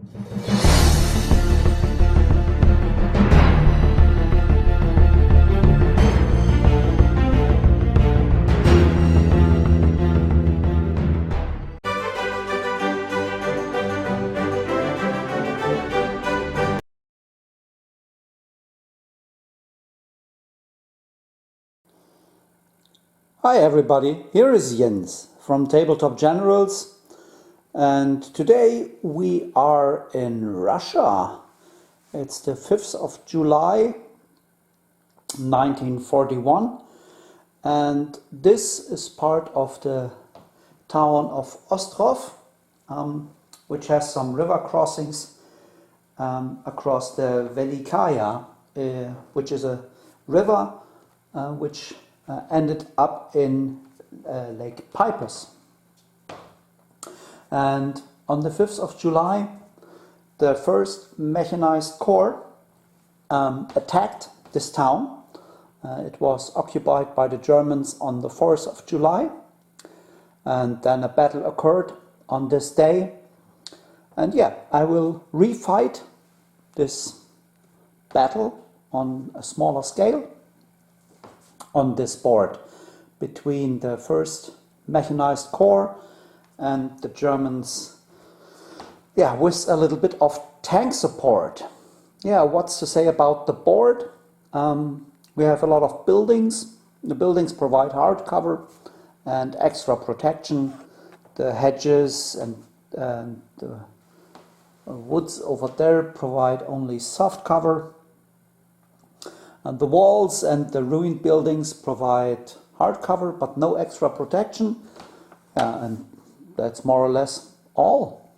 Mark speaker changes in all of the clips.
Speaker 1: Hi everybody, here is Jens from Tabletop Generals, and today we are in Russia. It's the 5th of July 1941, and this is part of the town of Ostrow, which has some river crossings across the WWII, which is a river which ended up in Lake Peipus. And on the 5th of July, the 1st Mechanized Corps attacked this town. It was occupied by the Germans on the 4th of July, and then a battle occurred on this day. And yeah, I will refight this battle on a smaller scale on this board between the 1st Mechanized Corps and the Germans, yeah, with a little bit of tank support. Yeah, what's to say about the board? We have a lot of buildings. The buildings provide hard cover and extra protection. The hedges and the woods over there provide only soft cover. And the walls and the ruined buildings provide hard cover but no extra protection. And that's more or less all.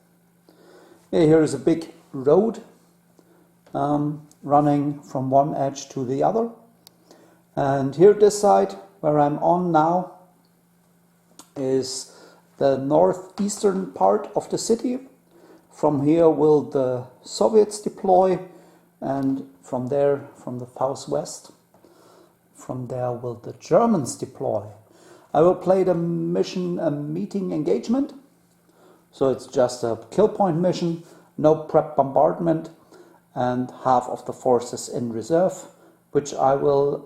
Speaker 1: Here is a big road running from one edge to the other. And here this side where I'm on now is the northeastern part of the city. From here will the Soviets deploy, and from there, from the southwest, from there will the Germans deploy. I will play the mission a meeting engagement, so it's just a kill point mission, no prep bombardment, and half of the forces in reserve, which I will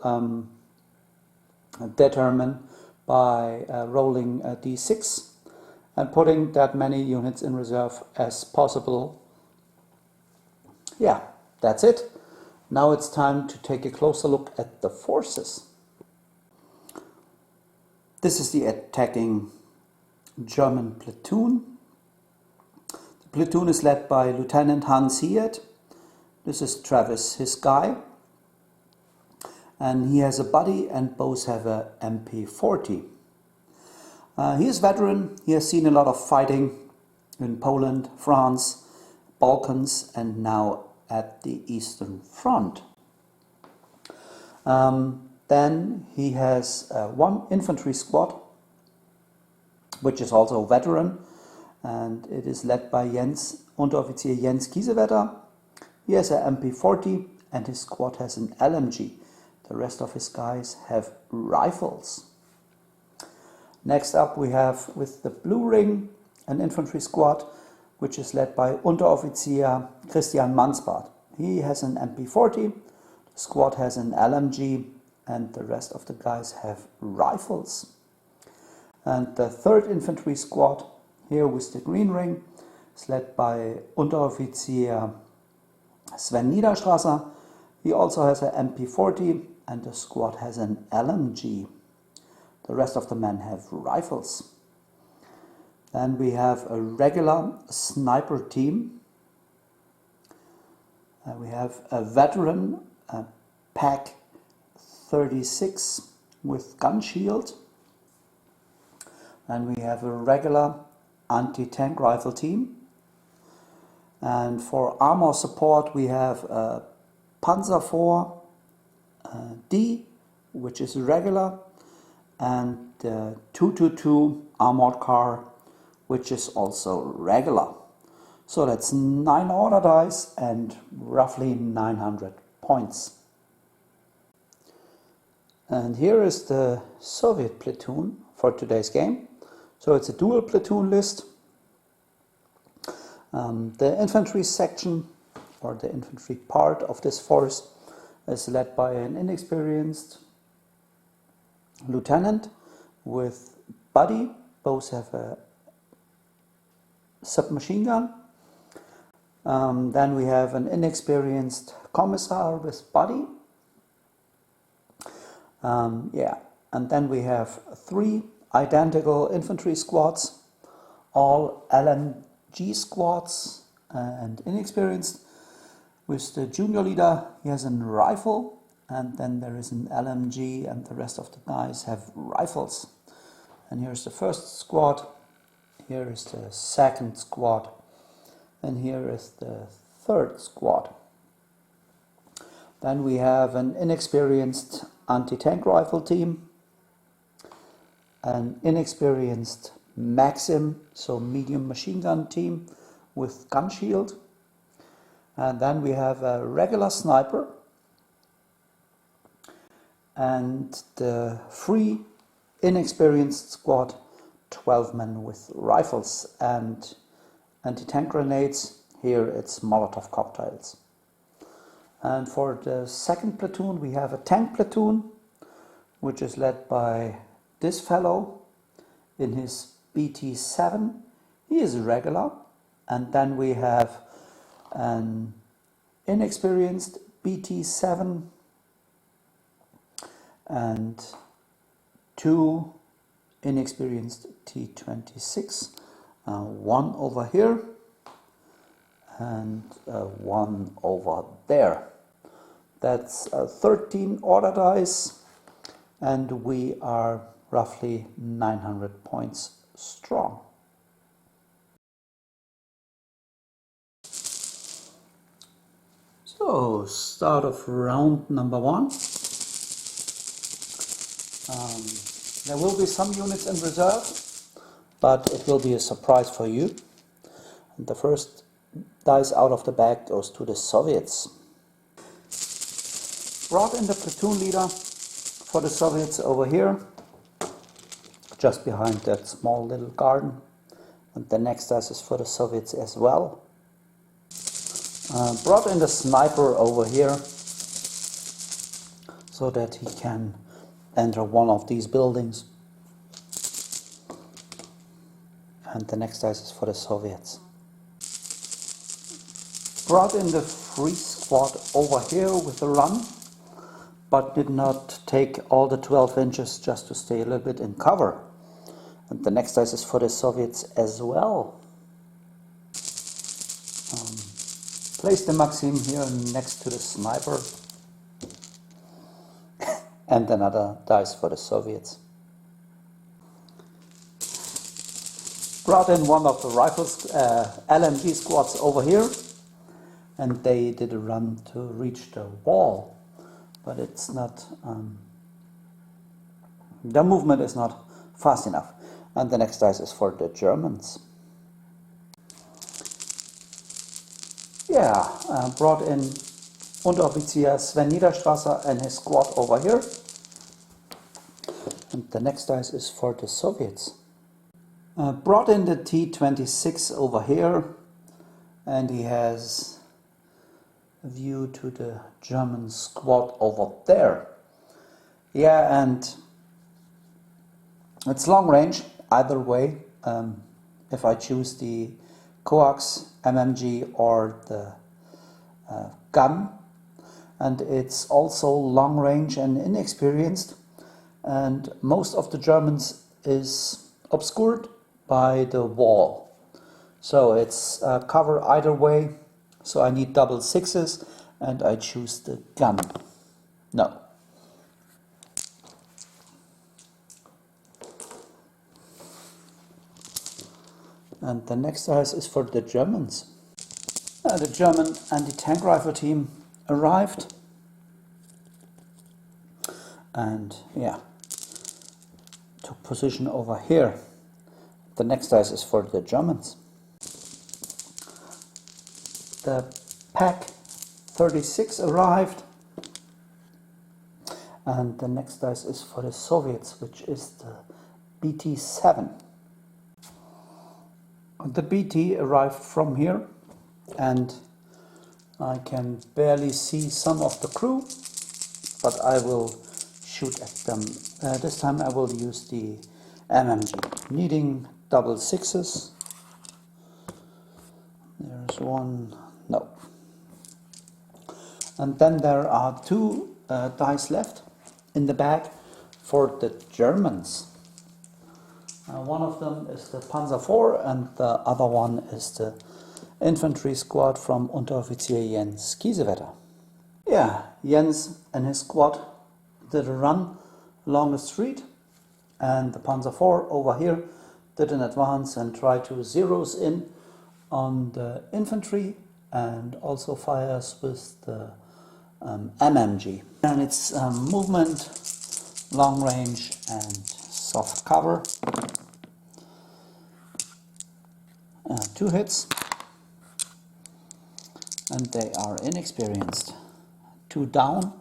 Speaker 1: determine by rolling a d6 and putting that many units in reserve as possible. Yeah, that's it. Now it's time to take a closer look at the forces. This is the attacking German platoon. The platoon is led by Lieutenant Hans Hiet. This is Travis, his guy. And he has a buddy, and both have a MP40. He is veteran. He has seen a lot of fighting in Poland, France, Balkans, and now at the Eastern Front. Then he has one infantry squad, which is also a veteran, and it is led by Unteroffizier Jens Kiesewetter. He has an MP40 and his squad has an LMG. The rest of his guys have rifles. Next up we have, with the blue ring, an infantry squad which is led by Unteroffizier Christian Mansbart. He has an MP40, the squad has an LMG, and the rest of the guys have rifles. And the 3rd infantry squad, here with the green ring, is led by Unteroffizier Sven Niederstrasser. He also has an MP40 and the squad has an LMG. The rest of the men have rifles. Then we have a regular sniper team. We have a veteran Pack 36 with gun shield. And we have a regular anti-tank rifle team. And for armor support we have a Panzer IV D, which is regular, and the 222 armored car, which is also regular. So that's 9 order dice and roughly 900 points. And here is the Soviet platoon for today's game. So it's a dual platoon list. The infantry section, or the infantry part of this force, is led by an inexperienced lieutenant with buddy. Both have a submachine gun. Then we have an inexperienced commissar with buddy. And then we have 3 identical infantry squads, all LMG squads and inexperienced. With the junior leader, he has a rifle, and then there is an LMG, and the rest of the guys have rifles. And here's the first squad, here is the second squad, and here is the third squad. Then we have an inexperienced anti-tank rifle team, an inexperienced Maxim, so medium machine gun team with gun shield. And then we have a regular sniper and the 3 inexperienced squad, 12 men with rifles and anti-tank grenades. Here it's Molotov cocktails. And for the second platoon we have a tank platoon, which is led by this fellow in his BT-7. He is regular. And then we have an inexperienced BT-7 and 2 inexperienced T-26, one over here and one over there. That's 13 order dice, and we are roughly 900 points strong. So, start of round number 1. There will be some units in reserve, but it will be a surprise for you. And the first dice out of the bag goes to the Soviets. Brought in the platoon leader for the Soviets over here, just behind that small little garden. And the next dice is for the Soviets as well. Brought in the sniper over here so that he can enter one of these buildings. And the next dice is for the Soviets. Brought in the free squad over here with a run, but did not take all the 12 inches just to stay a little bit in cover. And the next dice is for the Soviets as well. Place the Maxim here next to the sniper. And another dice for the Soviets. Brought in one of the rifles, LMG squads over here. And they did a run to reach the wall. But it's not, their movement is not fast enough. And the next dice is for the Germans. Brought in Unteroffizier Sven Niederstrasser and his squad over here. And the next dice is for the Soviets. Brought in the T-26 over here, and he has a view to the German squad over there. And it's long range either way. If I choose the coax, MMG or the gun, and it's also long range and inexperienced, and most of the Germans is obscured by the wall, so it's cover either way. So I need double 6s, and I choose the gun. No. And the next dice is for the Germans. The German anti-tank rifle team arrived. And took position over here. The next dice is for the Germans. The Pak 36 arrived. And the next dice is for the Soviets, which is the BT-7. The BT arrived from here, and I can barely see some of the crew, but I will shoot at them. This time I will use the MMG, needing double sixes. There's one, no. And then there are two dice left in the bag for the Germans. One of them is the Panzer IV and the other one is the infantry squad from Unteroffizier Jens Kiesewetter. Yeah, Jens and his squad did a run along the street, and the Panzer IV over here did an advance and tried to zeros in on the infantry and also fires with the MMG. And it's movement, long range and soft cover. 2 hits, and they are inexperienced. 2 down.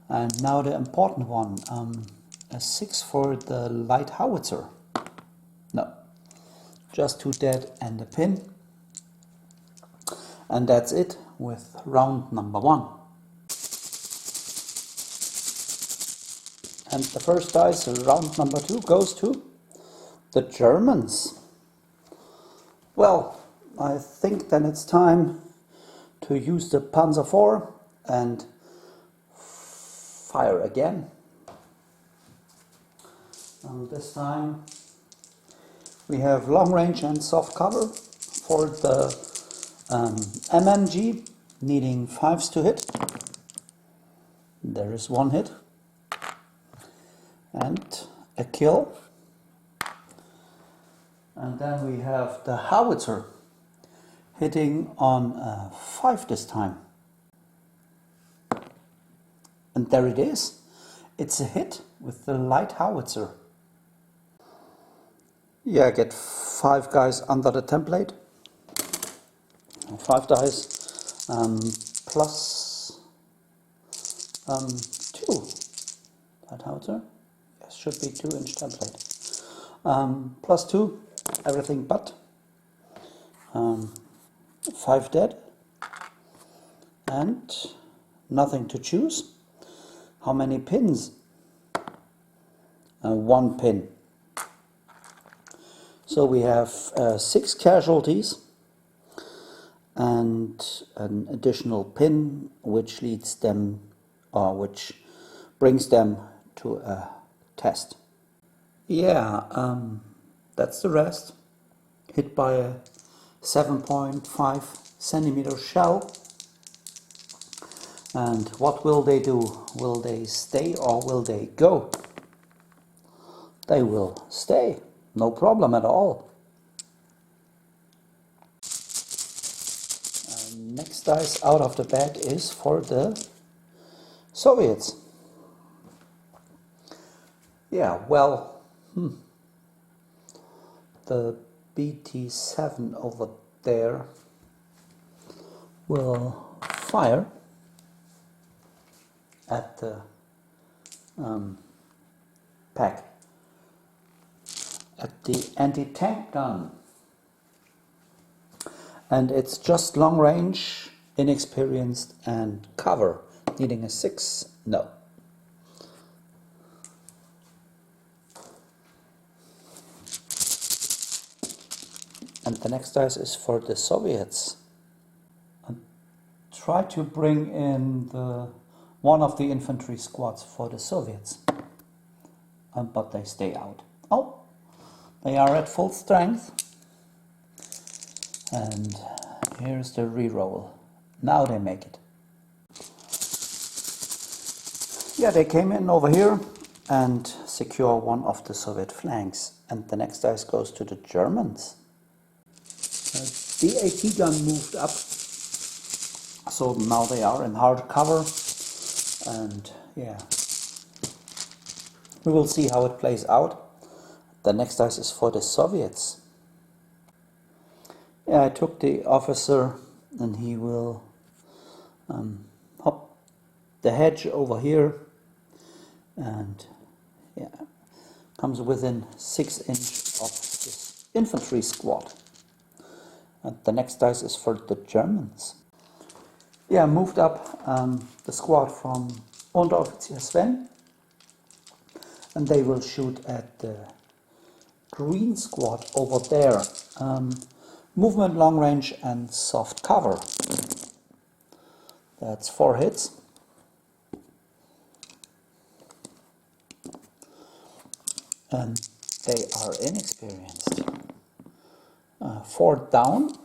Speaker 1: And now the important one, a 6 for the light howitzer. No, just 2 dead and a pin. And that's it with round number 1. And the first dice, round number 2, goes to the Germans. Well, I think then it's time to use the Panzer IV and fire again. And this time we have long range and soft cover for the MMG, needing 5s to hit. There is 1 hit and a kill. And then we have the howitzer hitting on 5 this time. And there it is. It's a hit with the light howitzer. Yeah, I get 5 guys under the template. 5 dice plus 2. Light howitzer? Yes, should be 2-inch template. Plus 2. Everything but 5 dead and nothing to choose. How many pins? 1 pin. So we have 6 casualties and an additional pin, which leads them, or which brings them to a test. Yeah. That's the rest. Hit by a 7.5 centimeter shell. And what will they do? Will they stay or will they go? They will stay. No problem at all. Next dice out of the bag is for the Soviets. Yeah, well, the BT-7 over there will fire at the pack, at the anti-tank gun. And it's just long range, inexperienced and cover, needing a 6, no. And the next dice is for the Soviets. And try to bring in one of the infantry squads for the Soviets. But they stay out. Oh, they are at full strength. And here's the reroll. Now they make it. Yeah, they came in over here and secure one of the Soviet flanks. And the next dice goes to the Germans. The AT gun moved up, so now they are in hard cover, and yeah, we will see how it plays out. The next dice is for the Soviets. Yeah, I took the officer, and he will hop the hedge over here, and yeah, comes within 6 inches of this infantry squad. And the next dice is for the Germans. Yeah, moved up the squad from Unteroffizier Sven, and they will shoot at the green squad over there. Movement, long range and soft cover. That's 4 hits. And they are inexperienced. 4 down.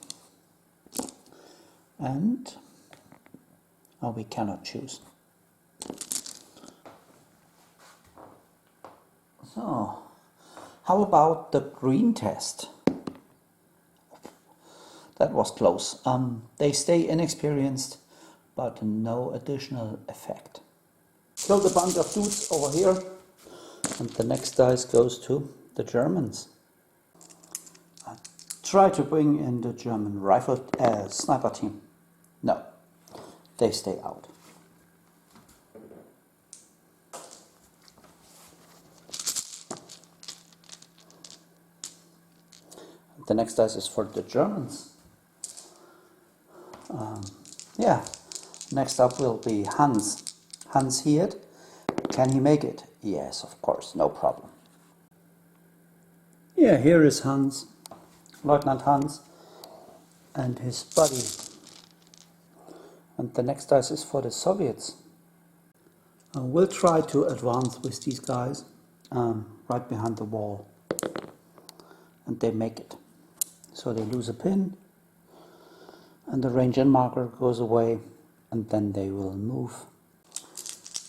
Speaker 1: And we cannot choose. So, how about the green test? That was close. They stay inexperienced, but no additional effect. Killed a bunch of dudes over here, and the next dice goes to the Germans. I try to bring in the German rifle sniper team. No, they stay out. The next dice is for the Germans. Yeah, next up will be Hans. Hans here. Can he make it? Yes, of course, no problem. Yeah, here is Hans, Lieutenant Hans, and his buddy. And the next dice is for the Soviets. We'll try to advance with these guys right behind the wall. And they make it. So they lose a pin, and the range end marker goes away, and then they will move.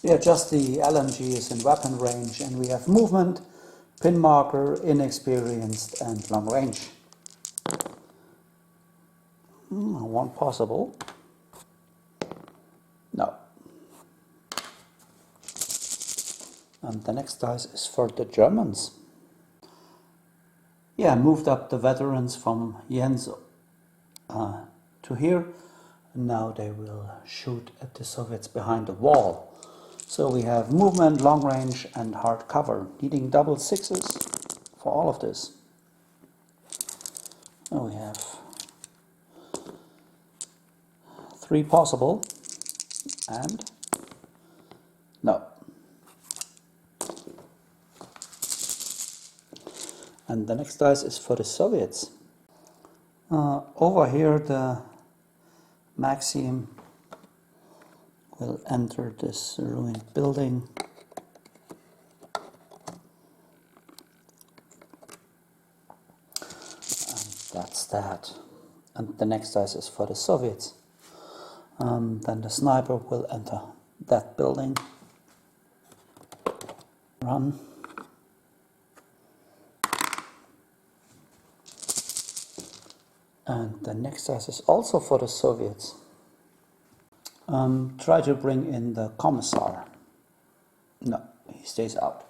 Speaker 1: Yeah, just the LMG is in weapon range, and we have movement, pin marker, inexperienced, and long range. One possible. No. And the next dice is for the Germans. Yeah, moved up the veterans from Jens to here. And now they will shoot at the Soviets behind the wall. So we have movement, long range and hard cover, needing double 6s for all of this. Now we have 3 possible, and no. And the next dice is for the Soviets. Over here the Maxim will enter this ruined building. And that's that. And the next dice is for the Soviets. Then the sniper will enter that building. Run. And the next dice is also for the Soviets. Try to bring in the Commissar. No, he stays out.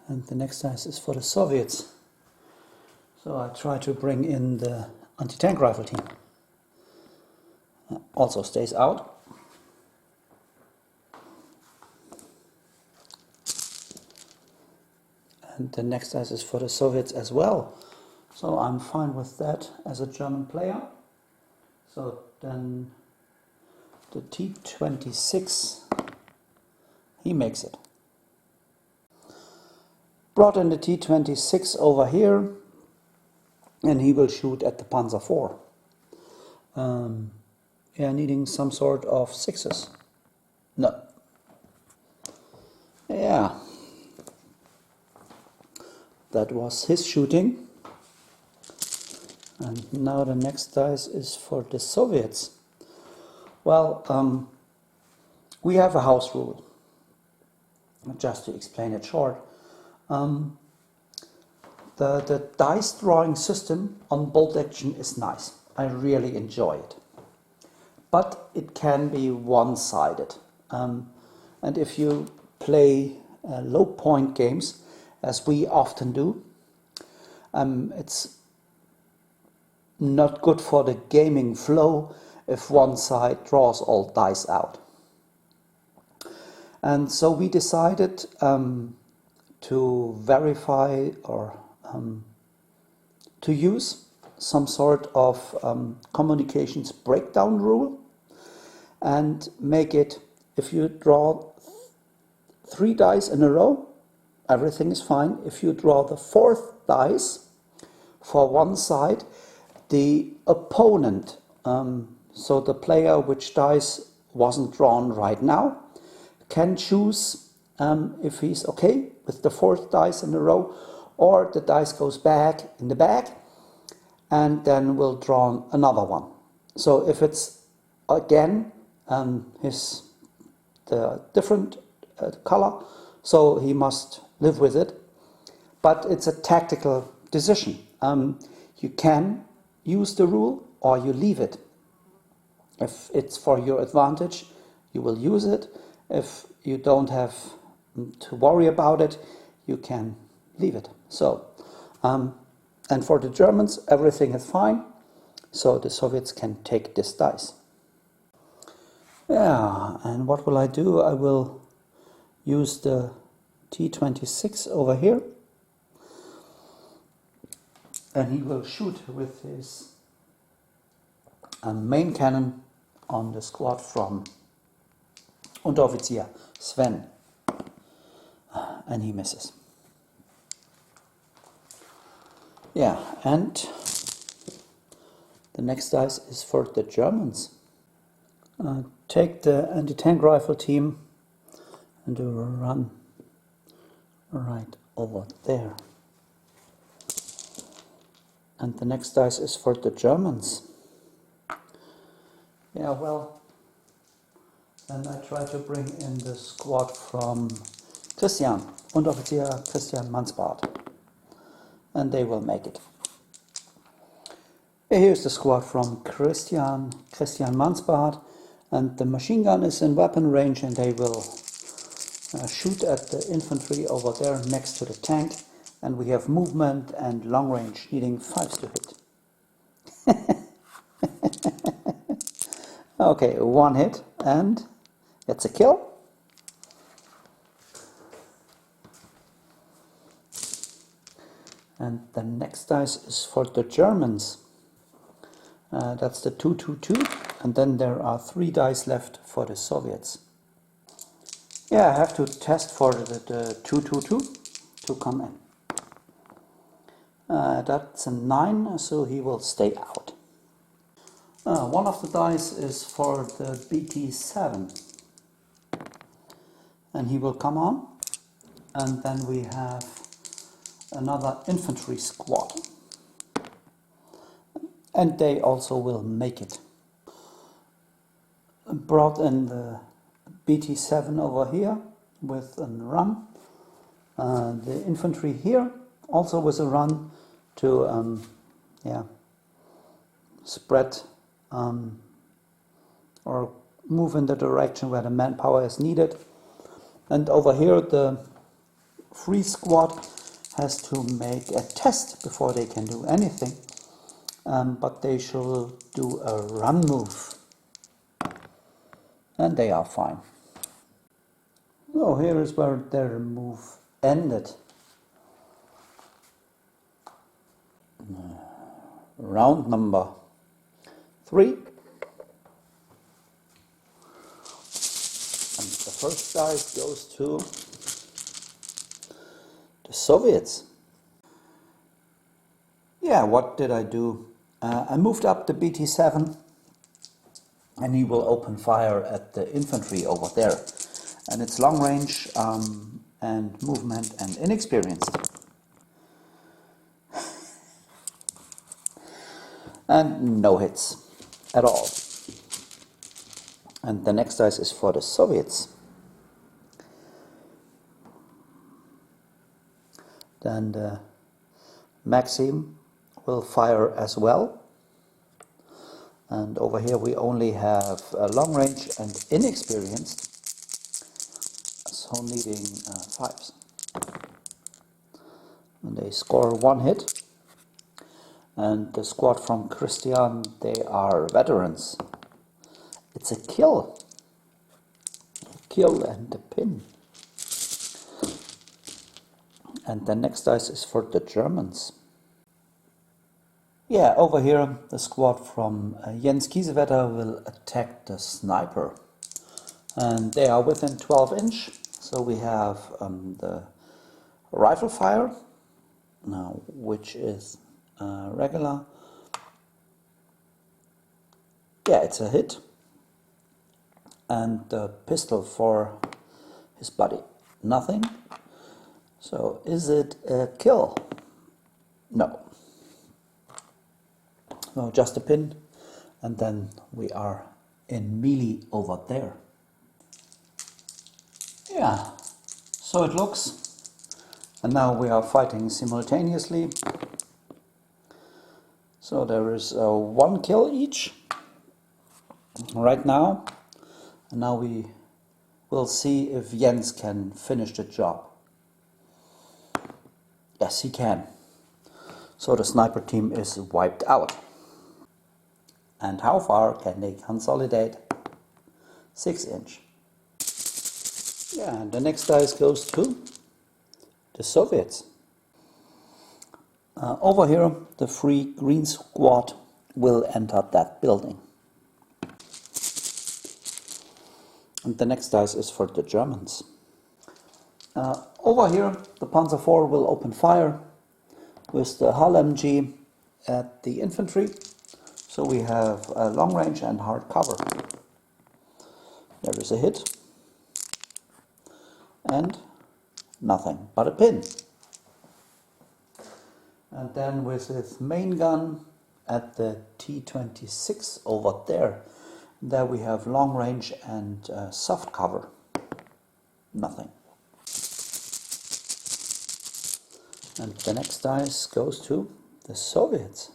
Speaker 1: And the next dice is for the Soviets. So I try to bring in the anti-tank rifle team. Also stays out. And the next dice is for the Soviets as well. So I'm fine with that as a German player. So then the T-26, he makes it. Brought in the T-26 over here, and he will shoot at the Panzer IV. Yeah, needing some sort of 6s. No. Yeah. That was his shooting. And now the next dice is for the Soviets. Well, we have a house rule. Just to explain it short. The dice drawing system on bolt action is nice. I really enjoy it. But it can be one-sided. And if you play low point games, as we often do, it's not good for the gaming flow if one side draws all dice out. And so we decided to verify or to use some sort of communications breakdown rule and make it, if you draw 3 dice in a row, everything is fine. If you draw the 4th dice for one side, the opponent, so the player which dice wasn't drawn right now, can choose if he's okay with the 4th dice in a row, or the dice goes back in the bag and then we'll draw another one. So if it's again the different color, so he must live with it. But it's a tactical decision. You can use the rule or you leave it. If it's for your advantage, you will use it. If you don't have to worry about it, you can leave it. So, and for the Germans, everything is fine. So the Soviets can take this dice. Yeah, and what will I do? I will use the T-26 over here. And he will shoot with his main cannon on the squad from Unteroffizier Sven. And he misses. Yeah, and the next dice is for the Germans. Take the anti-tank rifle team and do a run right over there. And the next dice is for the Germans. Yeah, well, then I try to bring in the squad from Christian, Unteroffizier Christian Mansbart. And they will make it. Here's the squad from Christian Mansbart, and the machine gun is in weapon range, and they will shoot at the infantry over there next to the tank, and we have movement and long range needing 5s to hit. Okay, 1 hit, and it's a kill. And the next dice is for the Germans. That's the 2-2-2, and then there are 3 dice left for the Soviets. Yeah, I have to test for the 2-2-2 to come in. That's a 9, so he will stay out. One of the dice is for the BT-7, and he will come on, and then we have another infantry squad, and they also will make it. Brought in the BT-7 over here with a run, the infantry here also with a run to spread or move in the direction where the manpower is needed. And over here the free squad has to make a test before they can do anything, but they shall do a run move, and they are fine. So here is where their move ended. Round number 3, and the first dice goes to the Soviets. Yeah, what did I do? I moved up the BT-7, and he will open fire at the infantry over there. And it's long range and movement and inexperienced. And no hits at all. And the next dice is for the Soviets. Then the Maxim will fire as well. And over here we only have long range and inexperienced, so needing 5s. And they score 1 hit. And the squad from Christian, they are veterans. It's a kill. A kill and a pin. And the next dice is for the Germans. Yeah, over here the squad from Jens Kiesewetter will attack the sniper. And they are within 12 inch. So we have the rifle fire, now which is regular. Yeah, it's a hit. And the pistol for his buddy, nothing. So is it a kill? No. No, just a pin. And then we are in melee over there. Yeah, so it looks. And now we are fighting simultaneously. So there is one kill each right now. And now we will see if Jens can finish the job. Yes, he can. So the sniper team is wiped out. And how far can they consolidate? 6 inch. Yeah, and the next dice goes to the Soviets. Over here, the free green squad will enter that building. And the next dice is for the Germans. Over here, the Panzer IV will open fire with the Hull MG at the infantry. So we have long range and hard cover. There is a hit. And nothing but a pin. And then with his main gun at the T-26 over there, there we have long range and soft cover. Nothing. And the next dice goes to the Soviets.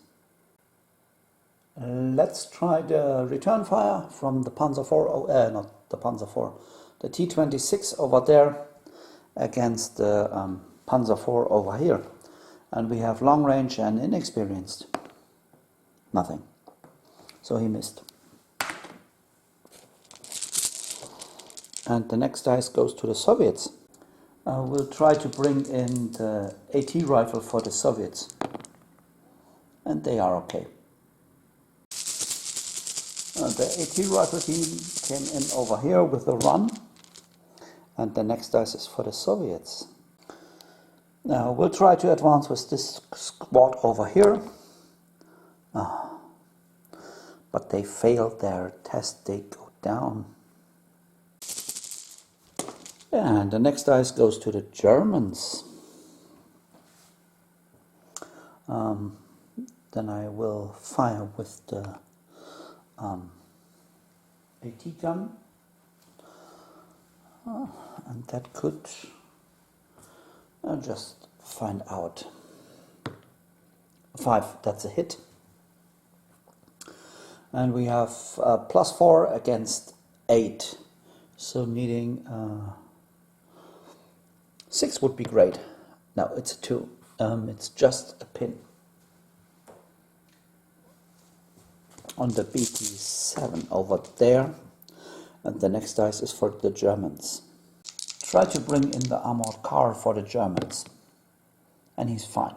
Speaker 1: Let's try the return fire from the Panzer IV, not the Panzer IV, the T-26 over there against the Panzer IV over here. And we have long range and inexperienced. Nothing. So he missed. And the next dice goes to the Soviets. We'll try to bring in the AT rifle for the Soviets. And they are okay. The AT rifle team came in over here with a run. And the next dice is for the Soviets. Now we'll try to advance with this squad over here. But they failed their test, they go down. And the next dice goes to the Germans. Then I will fire with the AT gun. And that could... I'll just find out. 5, that's a hit. And we have +4 against 8. So needing 6 would be great. No, it's a 2. It's just a pin. On the BT7 over there. And the next dice is for the Germans. Try to bring in the armored car for the Germans. And he's fine.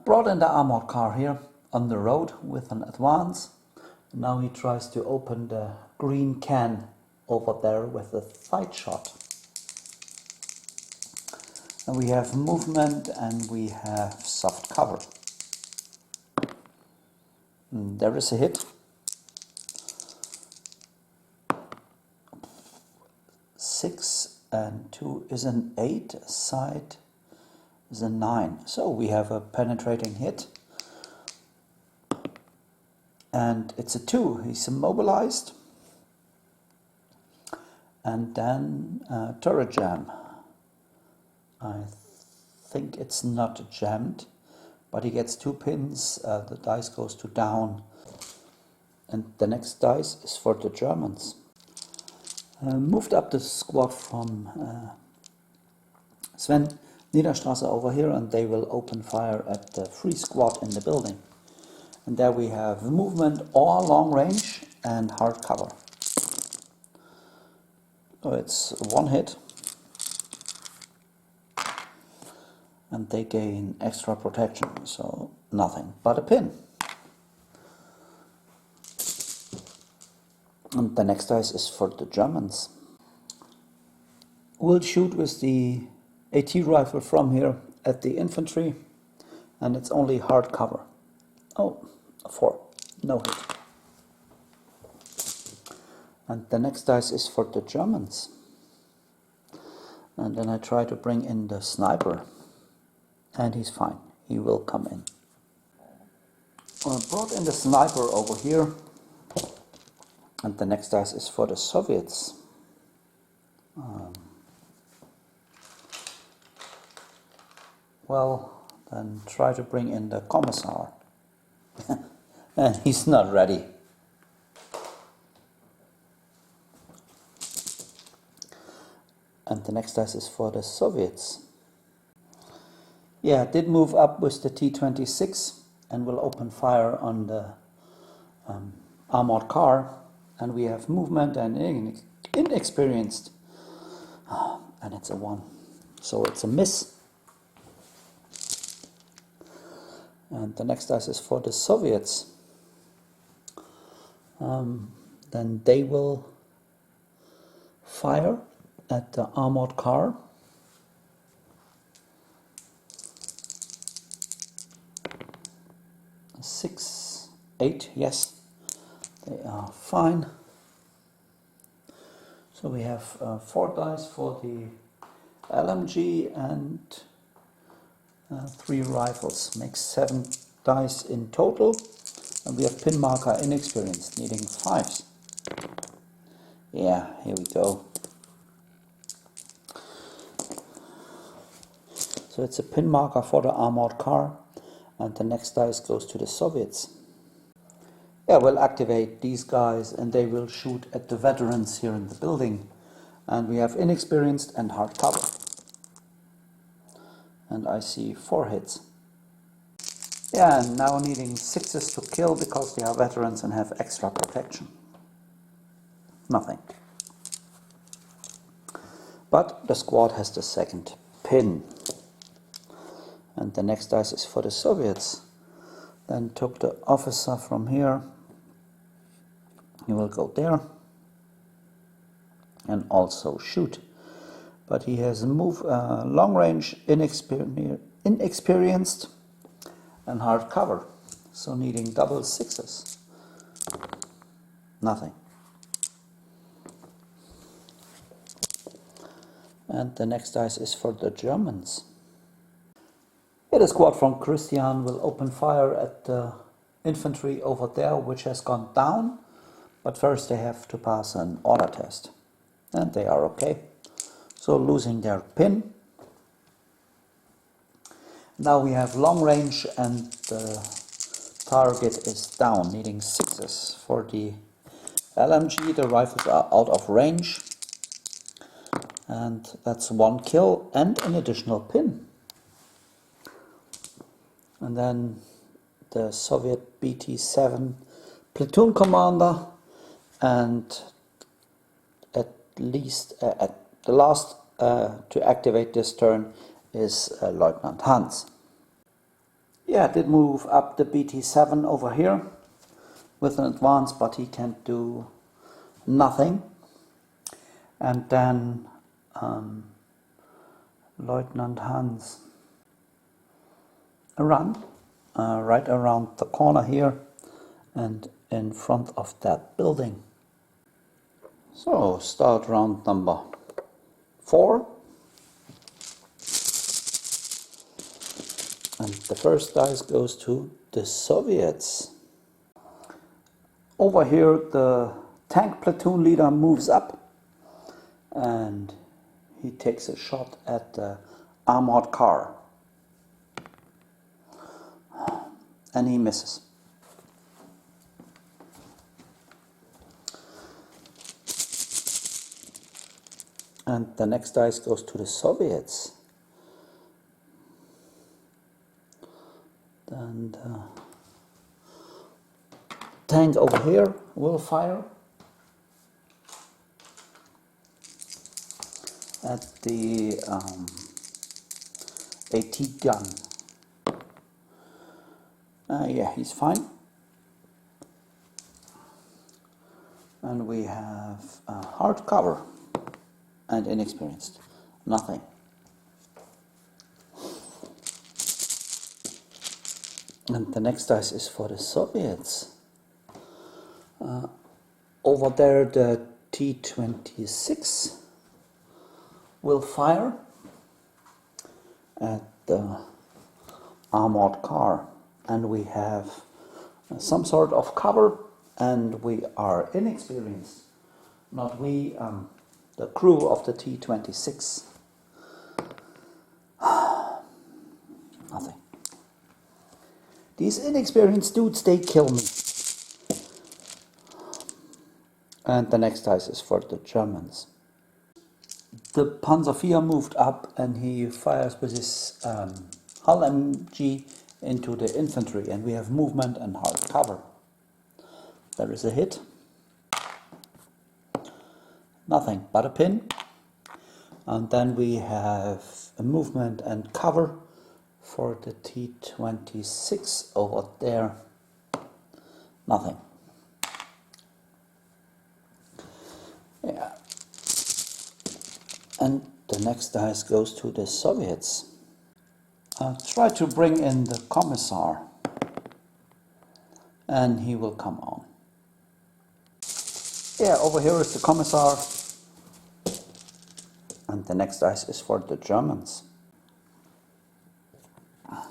Speaker 1: Brought in the armored car here on the road with an advance. Now he tries to open the green can over there with a sight shot. And we have movement and we have soft cover. And there is a hit. 6 and 2 is an 8, side is a 9. So we have a penetrating hit. And it's a 2, he's immobilized. And then turret jam. I think it's not jammed, but he gets 2 pins, the dice goes to down. And the next dice is for the Germans. Moved up the squad from Sven Niederstrasse over here, and they will open fire at the free squad in the building. And there we have movement or long range and hard cover. So it's 1 hit. and they gain extra protection, so nothing but a pin. And the next dice is for the Germans. We'll shoot with the AT rifle from here at the infantry, and it's only hard cover. Oh, 4, no hit. And the next dice is for the Germans. And then I try to bring in the sniper, and he's fine, he will come in. I brought in the sniper over here, and the next dice is for the Soviets. Well, then try to bring in the Commissar. And he's not ready. And the next dice is for the Soviets. Yeah, did move up with the T-26 and will open fire on the armored car. And we have movement and inexperienced. And it's a 1. So it's a miss. And the next dice is for the Soviets. Then they will fire at the armored car. Six, 8, yes, they are fine. So we have 4 dice for the LMG and 3 rifles. Makes 7 dice in total. And we have pin marker inexperienced, needing 5s. Yeah, here we go. So it's a pin marker for the armored car, and the next dice goes to the Soviets. Yeah, we'll activate these guys and they will shoot at the veterans here in the building. And we have inexperienced and hard cover. And I see 4 hits. Yeah, and now needing 6s to kill because they are veterans and have extra protection. Nothing. But the squad has the second pin. And the next dice is for the Soviets. Then took the officer from here. He will go there. And also shoot. But he has a move, long range, inexperienced and hard cover. So needing double 6s. Nothing. And the next dice is for the Germans. Yeah, the squad from Christian will open fire at the infantry over there, which has gone down. But first they have to pass an order test. And they are okay. So losing their pin. Now we have long range and the target is down, needing 6s. For the LMG, the rifles are out of range. And that's 1 kill and an additional pin. And then the Soviet BT-7 platoon commander, and at the last to activate this turn is Lieutenant Hans. Yeah, did move up the BT-7 over here with an advance, but he can't do nothing. And then Lieutenant Hans run right around the corner here and in front of that building. So start round number 4. And the first dice goes to the Soviets. Over here the tank platoon leader moves up and he takes a shot at the armored car. And he misses. And the next dice goes to the Soviets. And tank over here will fire at the AT gun. Yeah, he's fine. And we have hardcover and inexperienced. Nothing. And the next dice is for the Soviets. Over there the T-26 will fire at the armored car. And we have some sort of cover, and we are inexperienced. Not we, the crew of the T-26. Nothing. These inexperienced dudes, they kill me. And the next dice is for the Germans. The Panzer IV moved up and he fires with his hull MG into the infantry, and we have movement and hard cover. There is a hit. Nothing but a pin. And then we have a movement and cover for the T-26 over there. Nothing. Yeah. And the next dice goes to the Soviets. Try to bring in the Commissar, and he will come on. Yeah, over here is the Commissar, and the next dice is for the Germans.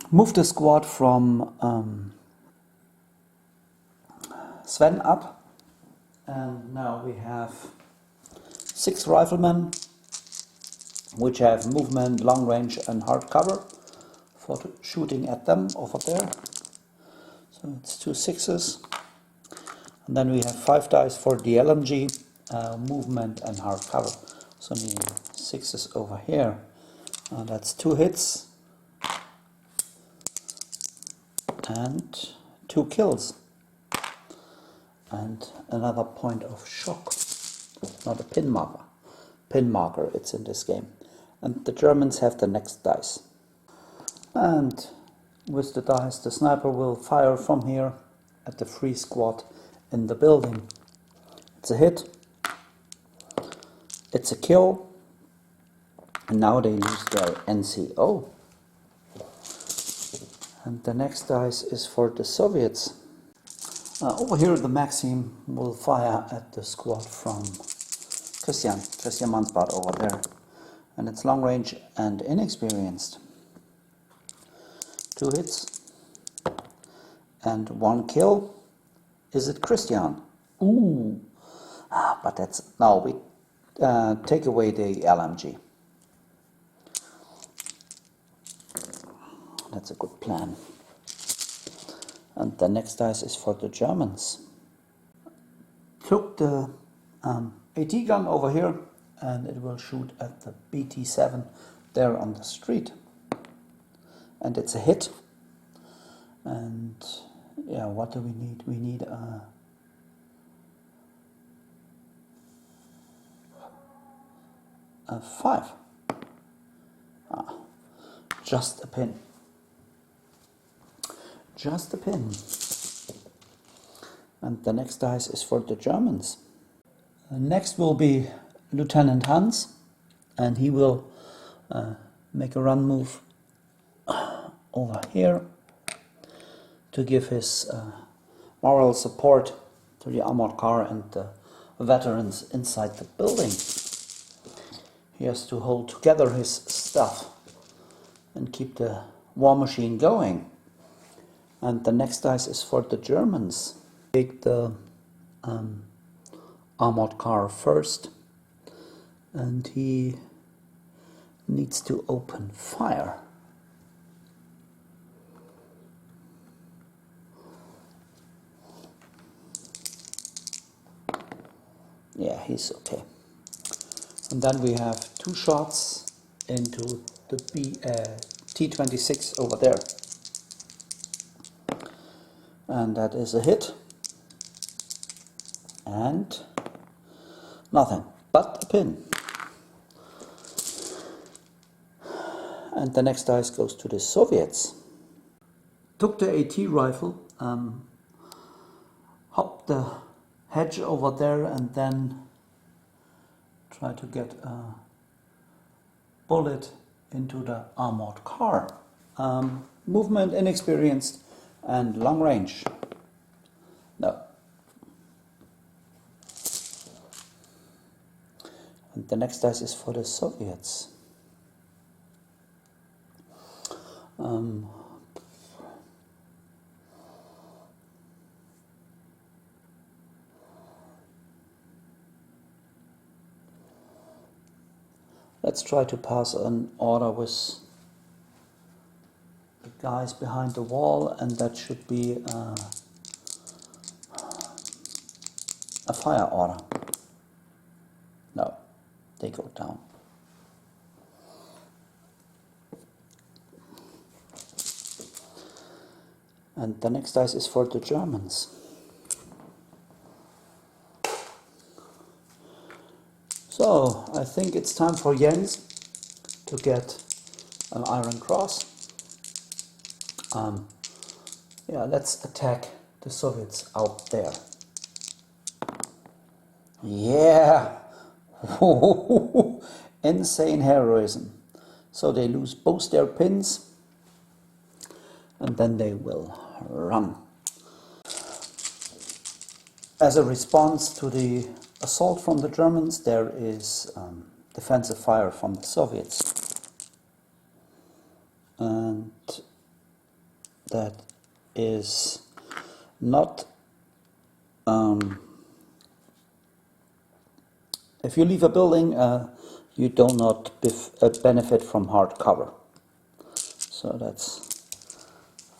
Speaker 1: Move the squad from Sven up, and now we have 6 riflemen, which have movement, long range and hard cover for shooting at them over there. So it's 2 6s. And then we have 5 dice for the LMG, movement and hard cover. So meaning 6s over here. That's 2 hits and 2 kills. And another point of shock. Not a pin marker. Pin marker, it's in this game. And the Germans have the next dice. And with the dice, the sniper will fire from here at the free squad in the building. It's a hit. It's a kill. And now they lose their NCO. And the next dice is for the Soviets. Over here the Maxim will fire at the squad from Christian Mansbart over there. And it's long range and inexperienced. 2 hits and 1 kill. Is it Christian? Ooh, but that's now we take away the LMG. That's a good plan. And the next dice is for the Germans. Took the AT gun over here, and it will shoot at the BT-7 there on the street. And it's a hit. And yeah, what do we need? We need a a 5. Just a pin. Just a pin. And the next dice is for the Germans. Next will be Lieutenant Hans, and he will make a run move over here to give his moral support to the armored car and the veterans inside the building. He has to hold together his stuff and keep the war machine going. And the next dice is for the Germans. Take the armored car first, and he needs to open fire. Yeah, he's okay. And then we have 2 shots into the T-26 over there. And that is a hit. And nothing but a pin. And the next dice goes to the Soviets. Took the AT rifle, hopped the hedge over there, and then tried to get a bullet into the armored car. Movement inexperienced and long range. No. And the next dice is for the Soviets. Let's try to pass an order with the guys behind the wall, and that should be a fire order. No, they go down. And the next dice is for the Germans. So, I think it's time for Jens to get an Iron Cross. Yeah, let's attack the Soviets out there. Yeah! Insane heroism. So they lose both their pins and then they will run. As a response to the assault from the Germans, there is defensive fire from the Soviets. And that is not... if you leave a building, you do not benefit from hard cover. So that's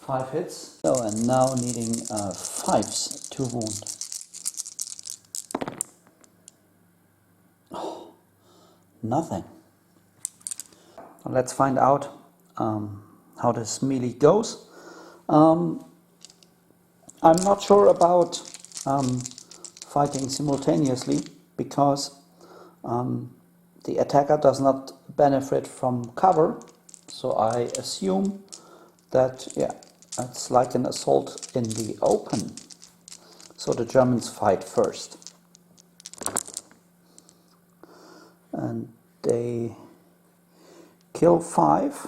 Speaker 1: 5 hits. So, and now needing 5s to wound. Oh, nothing. Let's find out how this melee goes. I'm not sure about fighting simultaneously because the attacker does not benefit from cover, so I assume that, yeah, it's like an assault in the open. So the Germans fight first. And they kill 5.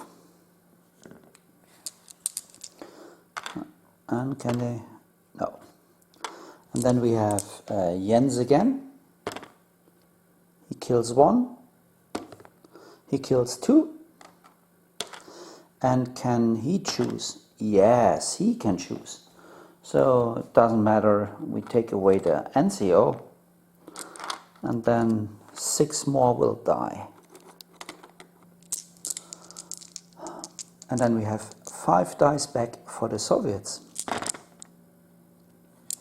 Speaker 1: And can they? No. And then we have Jens again. He kills 1. He kills 2. And can he choose? Yes, he can choose. So it doesn't matter, we take away the NCO. And then 6 more will die. And then we have 5 dice back for the Soviets.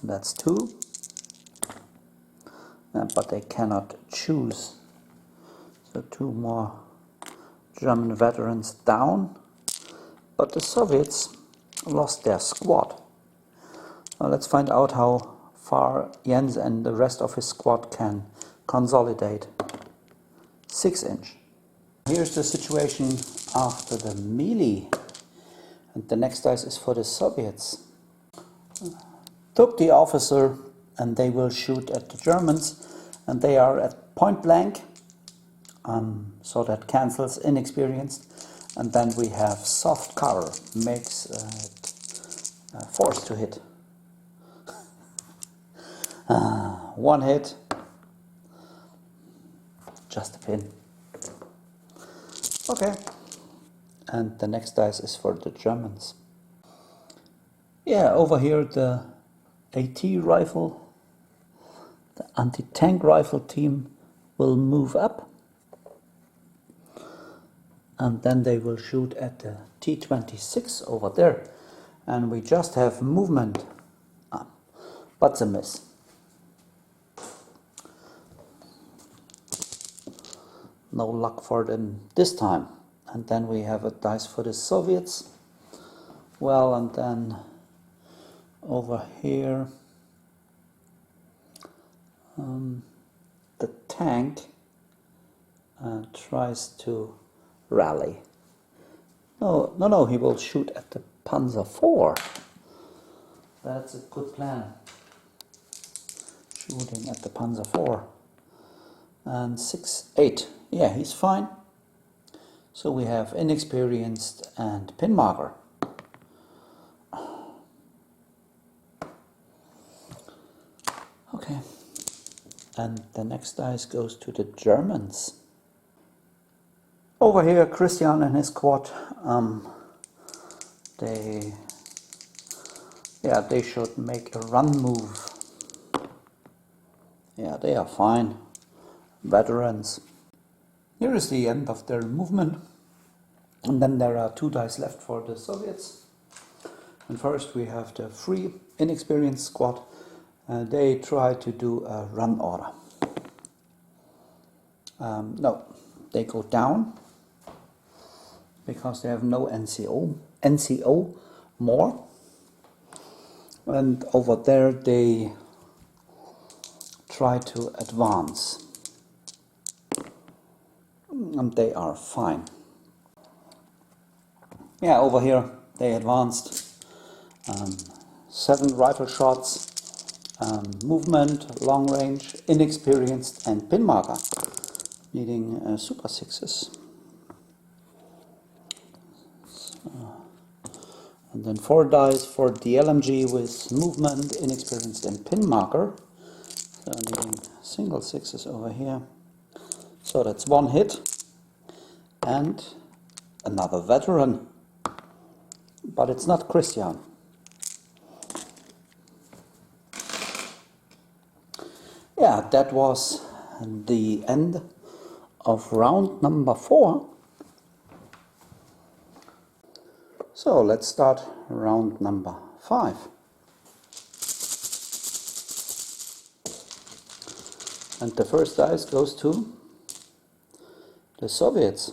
Speaker 1: That's 2. But they cannot choose. So 2 more German veterans down. But the Soviets lost their squad. Now let's find out how far Jens and the rest of his squad can consolidate. 6-inch. Here's the situation after the melee. And the next dice is for the Soviets. Took the officer and they will shoot at the Germans, and they are at point blank, so that cancels inexperienced. And then we have soft cover, makes it forced to hit. 1 hit, just a pin. Okay, and the next dice is for the Germans. Yeah, over here the AT rifle, the anti-tank rifle team will move up, and then they will shoot at the T-26 over there, and we just have movement, but it's a miss. No luck for them this time. And then we have a dice for the Soviets. Well, and then over here the tank tries to rally. No, he will shoot at the Panzer IV. That's a good plan. Shooting at the Panzer IV. And 6-8. Yeah, he's fine. So we have inexperienced and pin marker. Okay. And the next dice goes to the Germans. Over here, Christian and his squad, they should make a run move. Yeah, they are fine. Veterans. Here is the end of their movement. And then there are 2 dice left for the Soviets. And first we have the free, inexperienced squad. They try to do a run order. No, they go down because they have no NCO more. And over there they try to advance. And they are fine. Yeah, over here they advanced. 7 rifle shots, movement, long range, inexperienced and pin marker, needing super 6s. And then 4 dice for the LMG with movement, inexperienced and pin marker. So needing single 6s over here. So that's 1 hit. And another veteran. But it's not Christian. Yeah, that was the end of round number 4. So let's start round number 5. And the first dice goes to the Soviets.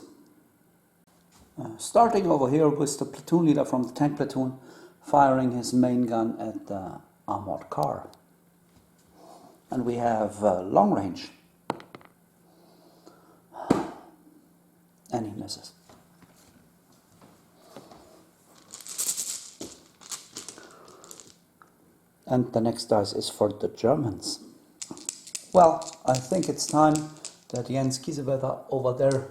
Speaker 1: Starting over here with the platoon leader from the tank platoon firing his main gun at the armored car. And we have long range. And he misses. And the next dice is for the Germans. Well, I think it's time that Jens Kiesewetter over there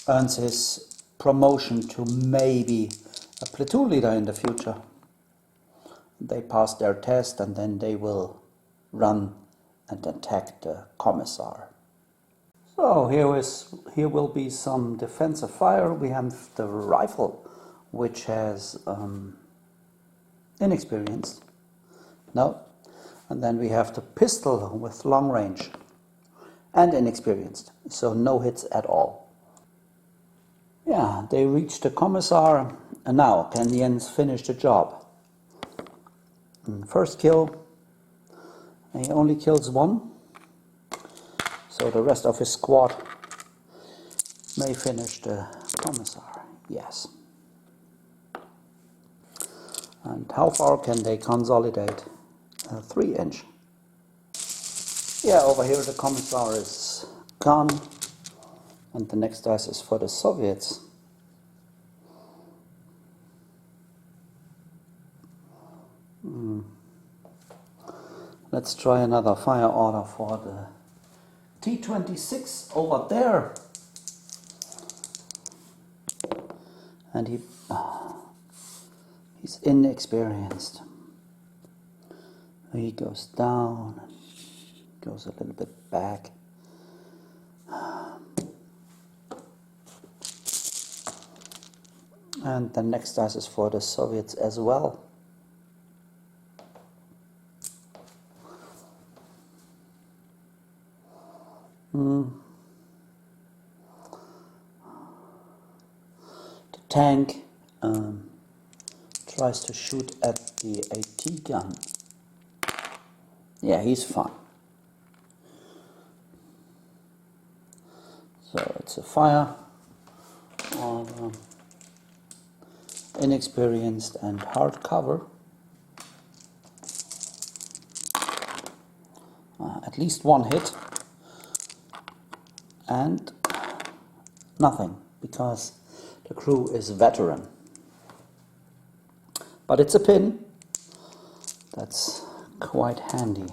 Speaker 1: earns his promotion to maybe a platoon leader in the future. They pass their test and then they will run and attack the commissar. So here will be some defensive fire. We have the rifle, which has inexperienced. No. And then we have the pistol with long range and inexperienced. So no hits at all. Yeah, they reach the commissar. And now can Jens finish the job? First kill. He only kills 1. So the rest of his squad may finish the commissar. Yes. And how far can they consolidate? 3-inch. Yeah, over here the commissar is gone. And the next dice is for the Soviets. Let's try another fire order for the T-26 over there. And he's inexperienced. He goes down, goes a little bit back. And the next dice is for the Soviets as well. The tank tries to shoot at the AT gun. Yeah, he's fine. So it's a fire on inexperienced and hard cover. At least 1 hit. And nothing, because The crew is veteran. But it's a pin. That's quite handy.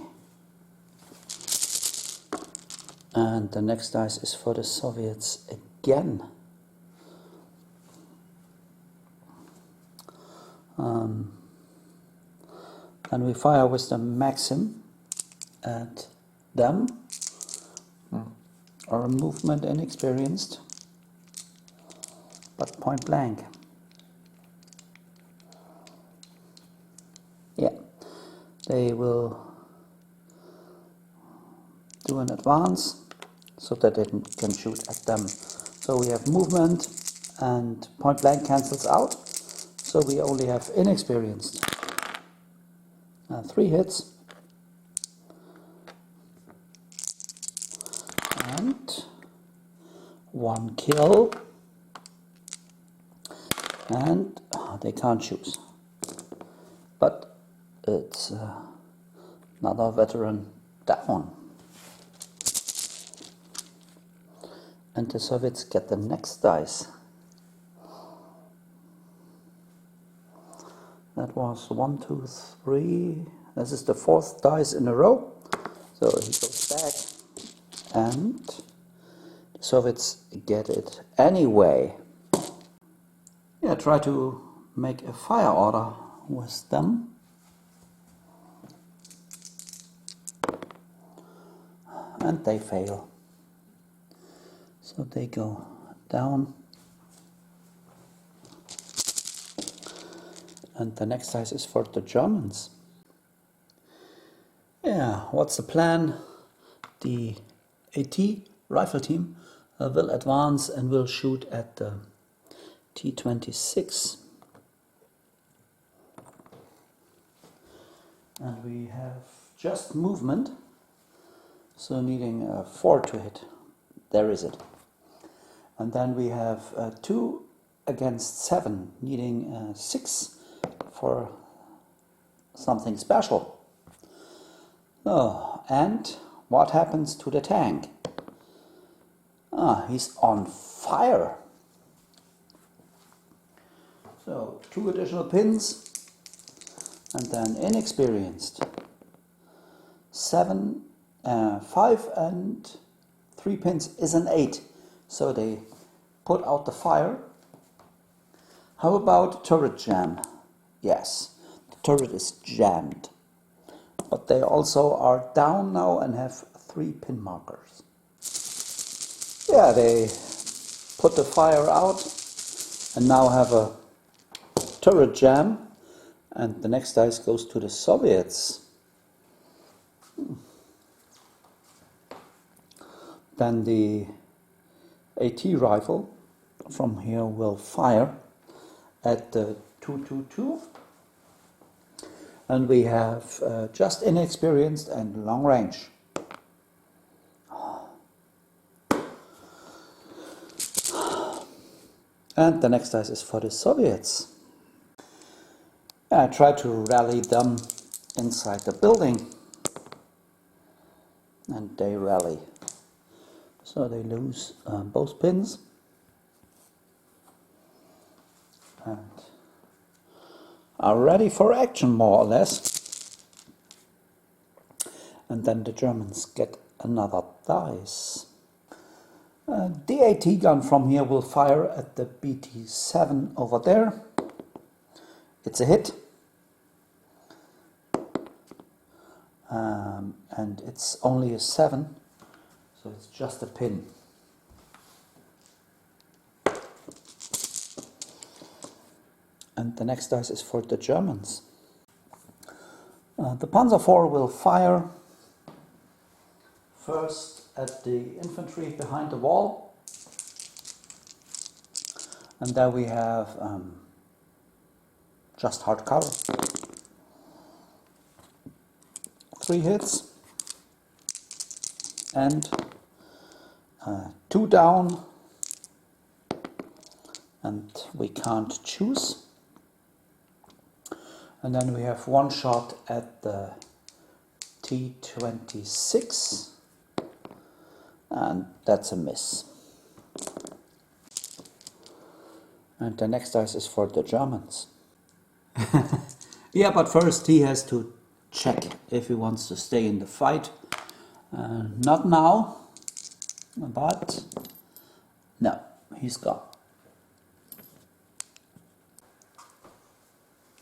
Speaker 1: And the next dice is for the Soviets again. And we fire with the Maxim at them. Our movement inexperienced, but point blank. Yeah, they will do an advance so that they can shoot at them. So we have movement and point blank cancels out. So we only have inexperienced. 3 hits. And 1 kill. And they can't choose. But it's another veteran down. And the Soviets get the next dice. That was 1, 2, 3. This is the 4th dice in a row. So he goes back. And the Soviets get it anyway. Yeah, try to make a fire order with them. And they fail. So they go down. And the next dice is for the Germans. Yeah, what's the plan? The AT rifle team will advance and will shoot at the T-26. And we have just movement, so needing 4 to hit. There is it. And then we have 2 against 7, needing 6 for something special. Oh, and what happens to the tank? He's on fire. So 2 additional pins, and then inexperienced. 5 and 3 pins is an 8. So they put out the fire. How about turret jam? Yes, the turret is jammed. But they also are down now and have 3 pin markers. Yeah, they put the fire out and now have a turret jam. And the next dice goes to the Soviets. Then the AT rifle from here will fire at the 222. And we have just inexperienced and long range. And the next dice is for the Soviets. I try to rally them inside the building. And they rally. So they lose both pins. And are ready for action, more or less. And then the Germans get another dice. The AT gun from here will fire at the BT-7 over there. It's a hit. And it's only a 7, so it's just a pin. And the next dice is for the Germans. The Panzer IV will fire first at the infantry behind the wall. And there we have just hard cover. 3 hits. And 2 down. And we can't choose. And then we have 1 shot at the T-26, and that's a miss. And the next dice is for the Germans. Yeah, but first he has to check if he wants to stay in the fight. Not now, but no, he's gone.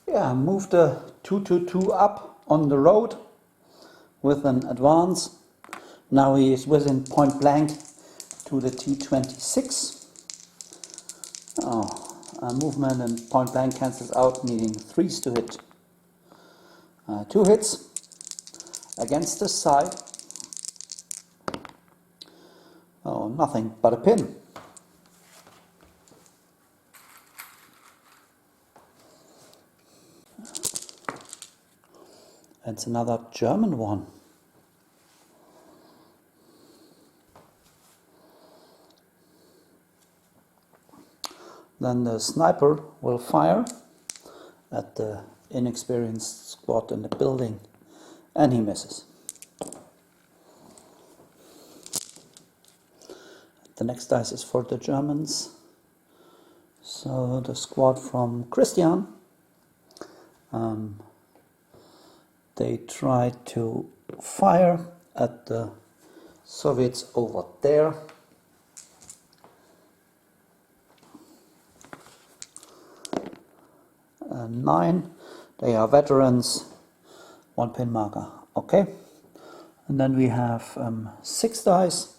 Speaker 1: Yeah, move the 222 up on the road with an advance. Now he is within point blank to the T26. Movement and point blank cancels out, needing 3s to hit. 2 hits against the side. Oh, nothing but a pin. It's another German one. Then the sniper will fire at the inexperienced squad in the building, and he misses. The next dice is for the Germans. So the squad from Christian, they try to fire at the Soviets over there. And 9, they are veterans, 1 pin marker, okay. And then we have 6 dice.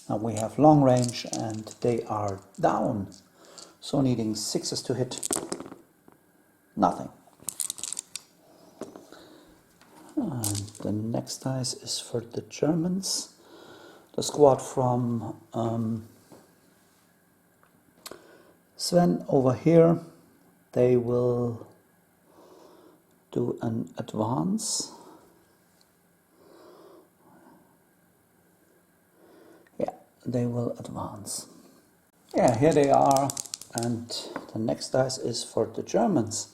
Speaker 1: And we have long range and they are down, so needing 6s to hit, nothing. And the next dice is for the Germans, the squad from Sven over here. They will do an advance. Yeah, they will advance. Yeah, here they are, and the next dice is for the Germans.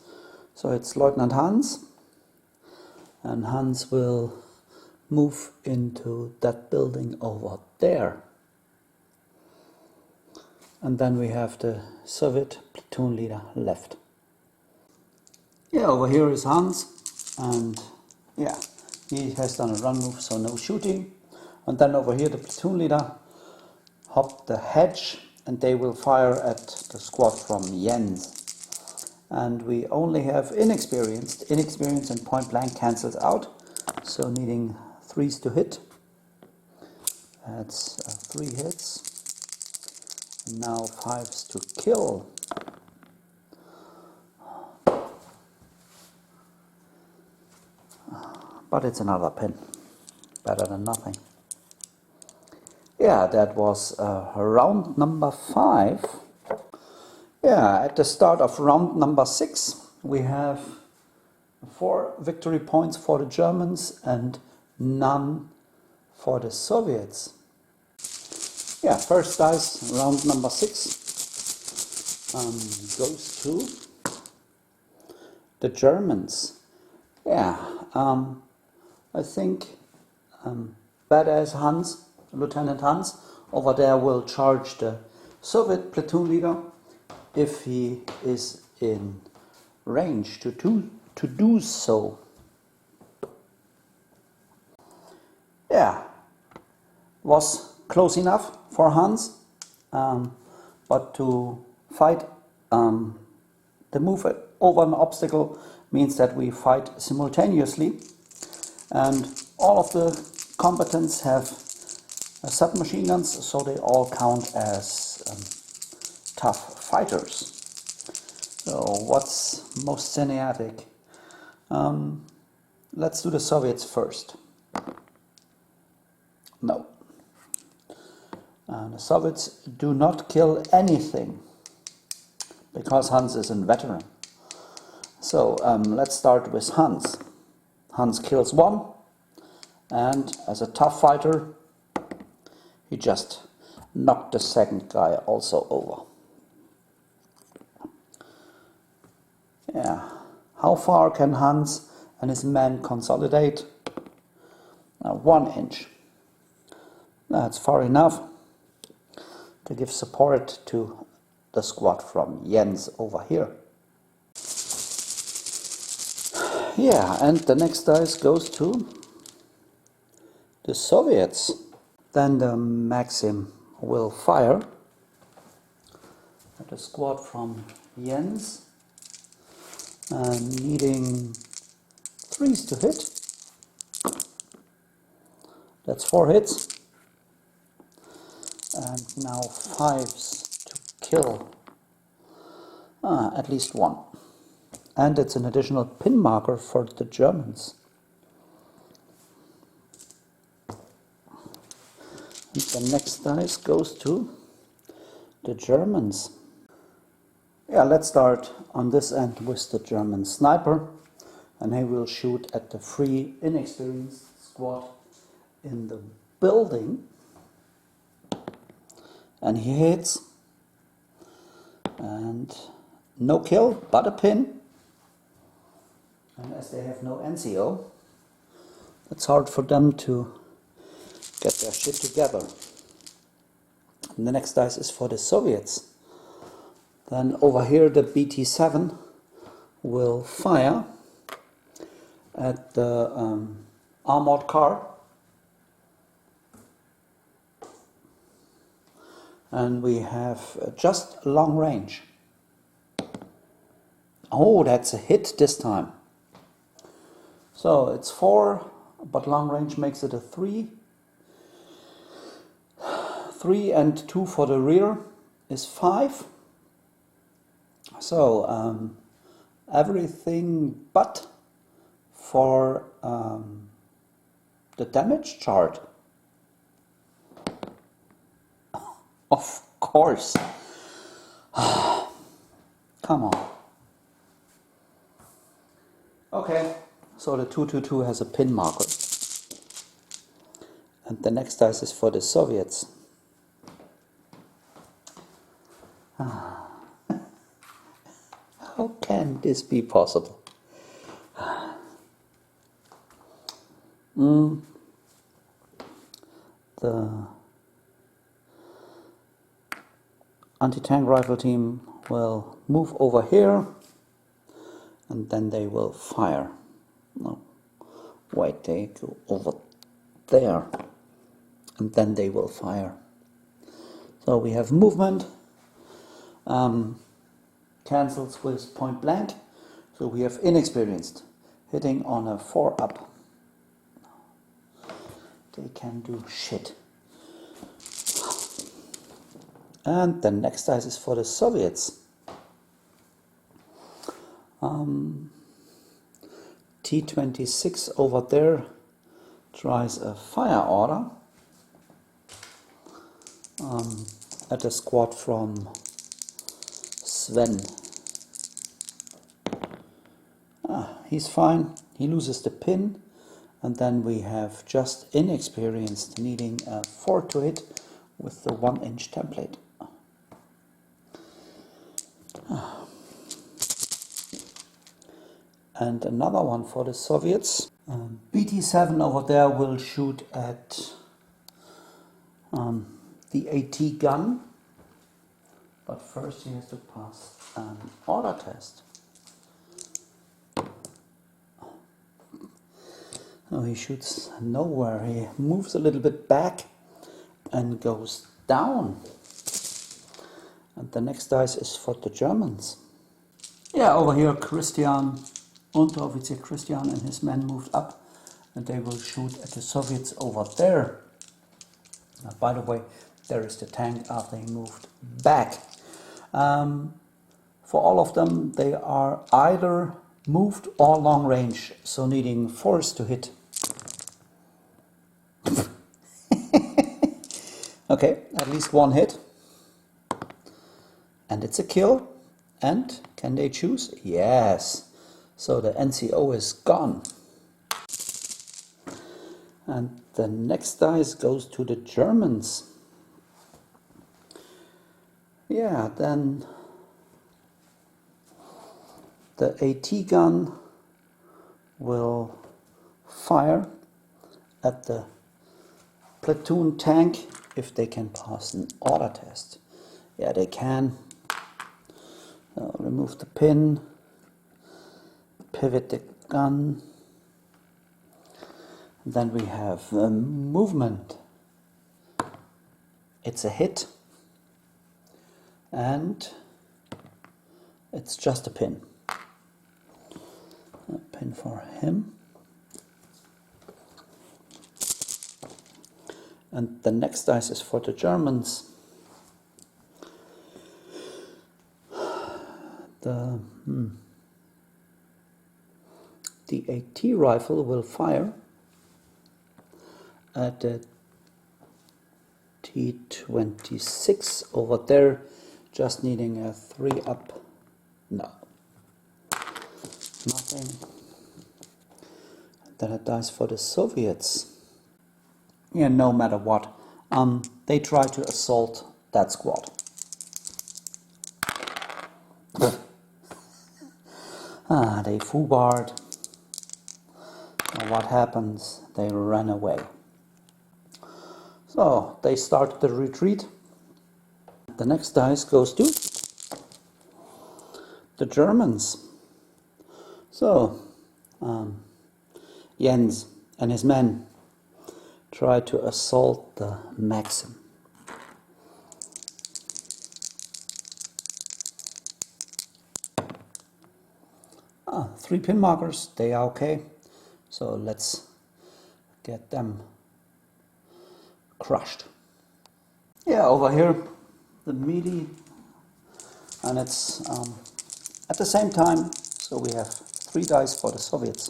Speaker 1: So it's Lieutenant Hans, and Hans will move into that building over there. And then we have the Soviet platoon leader left. Yeah, over here is Hans, and yeah, he has done a run move, so no shooting. And then over here the platoon leader hopped the hedge, and they will fire at the squad from Jens. And we only have inexperienced. Inexperienced and point blank cancels out, so needing 3s to hit. That's 3 hits. Now 5s to kill. But it's another pin. Better than nothing. Yeah, that was round number 5. Yeah, at the start of round number 6, we have 4 victory points for the Germans and none for the Soviets. Yeah, first dice, round number 6, goes to the Germans. Yeah, I think badass Hans, Lieutenant Hans, over there will charge the Soviet platoon leader if he is in range to do so. Yeah, was close enough for Hans, but to fight the move over an obstacle means that we fight simultaneously, and all of the combatants have submachine guns, so they all count as tough fighters. So what's most cinematic? Let's do the Soviets first. No. The Soviets do not kill anything because Hans is a veteran. So let's start with Hans. Hans kills 1, and as a tough fighter, he just knocked the second guy also over. Yeah, how far can Hans and his men consolidate? 1 inch. That's far enough. to give support to the squad from Jens over here. Yeah, and the next dice goes to the Soviets. Then the Maxim will fire at a squad from Jens, needing 3s to hit. That's 4 hits. And now 5s to kill at least 1. And it's an additional pin marker for the Germans. And the next dice goes to the Germans. Yeah, let's start on this end with the German sniper. And he will shoot at the 3 inexperienced squad in the building. And he hits. And no kill, but a pin. And as they have no NCO, it's hard for them to get their shit together. And the next dice is for the Soviets. Then over here the BT-7 will fire at the armored car. And we have just long range. Oh, that's a hit this time. So it's 4, but long range makes it a 3. 3 and 2 for the rear is 5. So everything but for the damage chart. Of course. Come on. Okay, so the 222 has a pin marker. And the next dice is for the Soviets. How can this be possible? The anti-tank rifle team will move over here and then they will fire. No, wait, they go over there and then they will fire. So we have movement, cancels with point blank, so we have inexperienced hitting on a 4 up. They can do shit. And the next dice is for the Soviets. T-26 over there tries a fire order at a squad from Sven. He's fine, he loses the pin, and then we have just inexperienced needing a 4 to hit with the 1-inch template. And another one for the Soviets. BT-7 over there will shoot at the AT gun, but first he has to pass an order test. No, he shoots nowhere. He moves a little bit back and goes down. And the next dice is for the Germans. Yeah, over here Christian, Unteroffizier Christian and his men moved up and they will shoot at the Soviets over there. By the way, there is the tank after he moved back. For all of them, they are either moved or long range, so needing 4s to hit. Okay, at least 1 hit. And it's a kill. And can they choose? Yes. So the NCO is gone. And the next dice goes to the Germans. Yeah, then the AT gun will fire at the platoon tank if they can pass an order test. Yeah, they can. Remove the pin, pivot the gun. Then we have movement. It's a hit, and it's just a pin. A pin for him. And the next dice is for the Germans. The AT rifle will fire at the T26 over there, just needing a 3 up. No, nothing. Then a dice for the Soviets. Yeah, no matter what, they try to assault that squad. They foobarred. What happens? They ran away. So they start the retreat. The next dice goes to the Germans. So Jens and his men try to assault the Maxim. Three pin markers, they are okay. So let's get them crushed. Yeah, over here, the melee, and it's at the same time, so we have 3 dice for the Soviets.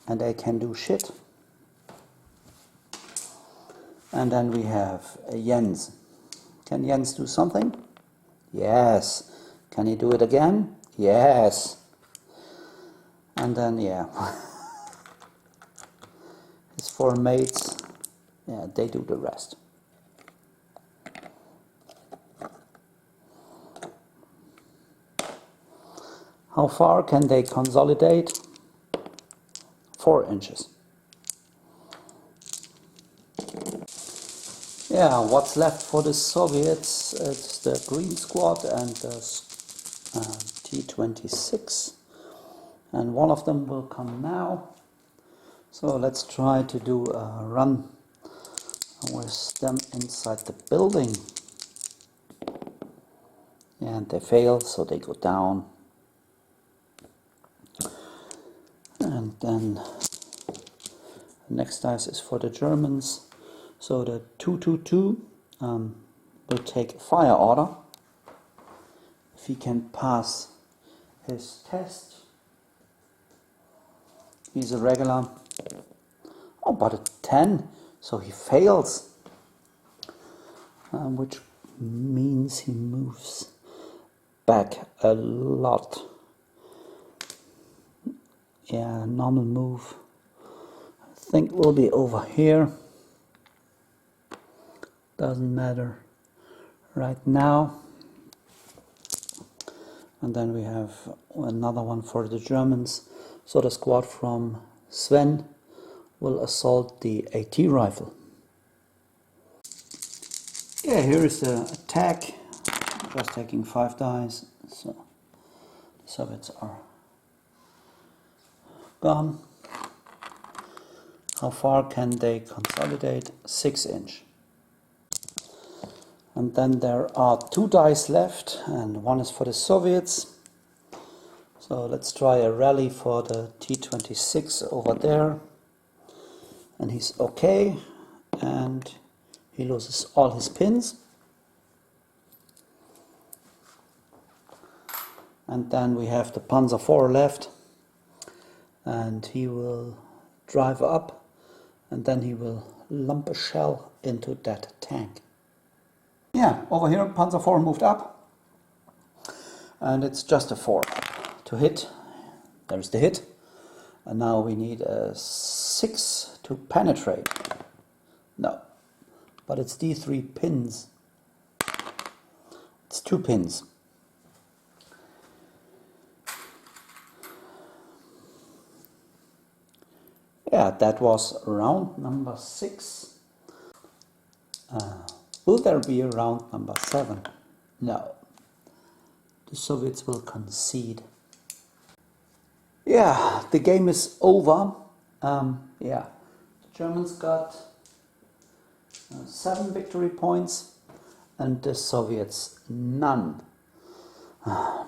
Speaker 1: And they can do shit. And then we have Jens. Can Jens do something? Yes. Can he do it again? Yes. And then, yeah, his 4 mates, yeah, they do the rest. How far can they consolidate? 4 inches. Yeah, what's left for the Soviets? It's the Green Squad and the T-26. And one of them will come now. So let's try to do a run with them inside the building. And they fail, so they go down. And then the next dice is for the Germans. So the 222 will take a fire order. If he can pass his test, he's a regular. Oh, but a 10, so he fails. Which means he moves back a lot. Yeah, normal move. I think will be over here. Doesn't matter right now. And then we have another one for the Germans. So the squad from Sven will assault the AT rifle. Yeah, here is the attack. Just taking 5 dice. So the Soviets are gone. How far can they consolidate? 6 inch. And then there are 2 dice left, and one is for the Soviets. So let's try a rally for the T-26 over there. And he's okay, and he loses all his pins. And then we have the Panzer IV left, and he will drive up, and then he will lump a shell into that tank. Yeah, over here Panzer IV moved up, and it's just a 4 up to hit. There's the hit, and now we need a 6 to penetrate. No, but it's D3 pins. It's 2 pins. Yeah, that was round number 6. Will there be a round number 7? No. The Soviets will concede. Yeah, the game is over. Yeah, the Germans got 7 victory points and the Soviets none. Now,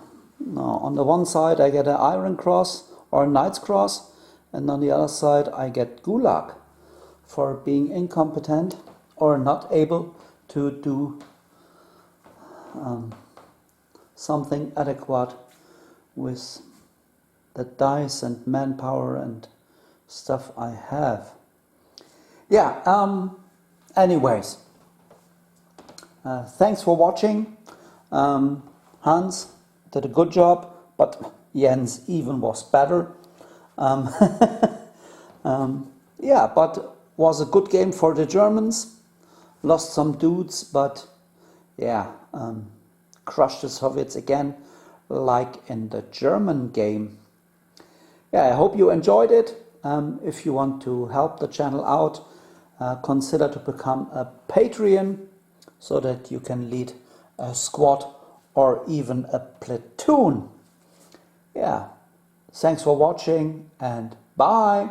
Speaker 1: on the one side I get an Iron Cross or a Knight's Cross, and on the other side I get Gulag for being incompetent or not able to do something adequate with the dice and manpower and stuff I have. Yeah, anyways, thanks for watching. Hans did a good job, but Jens even was better. Yeah, but was a good game for the Germans. Lost some dudes, but yeah, crushed the Soviets again, like in the German game. Yeah, I hope you enjoyed it. If you want to help the channel out, consider to become a Patreon so that you can lead a squad or even a platoon. Yeah, thanks for watching and bye.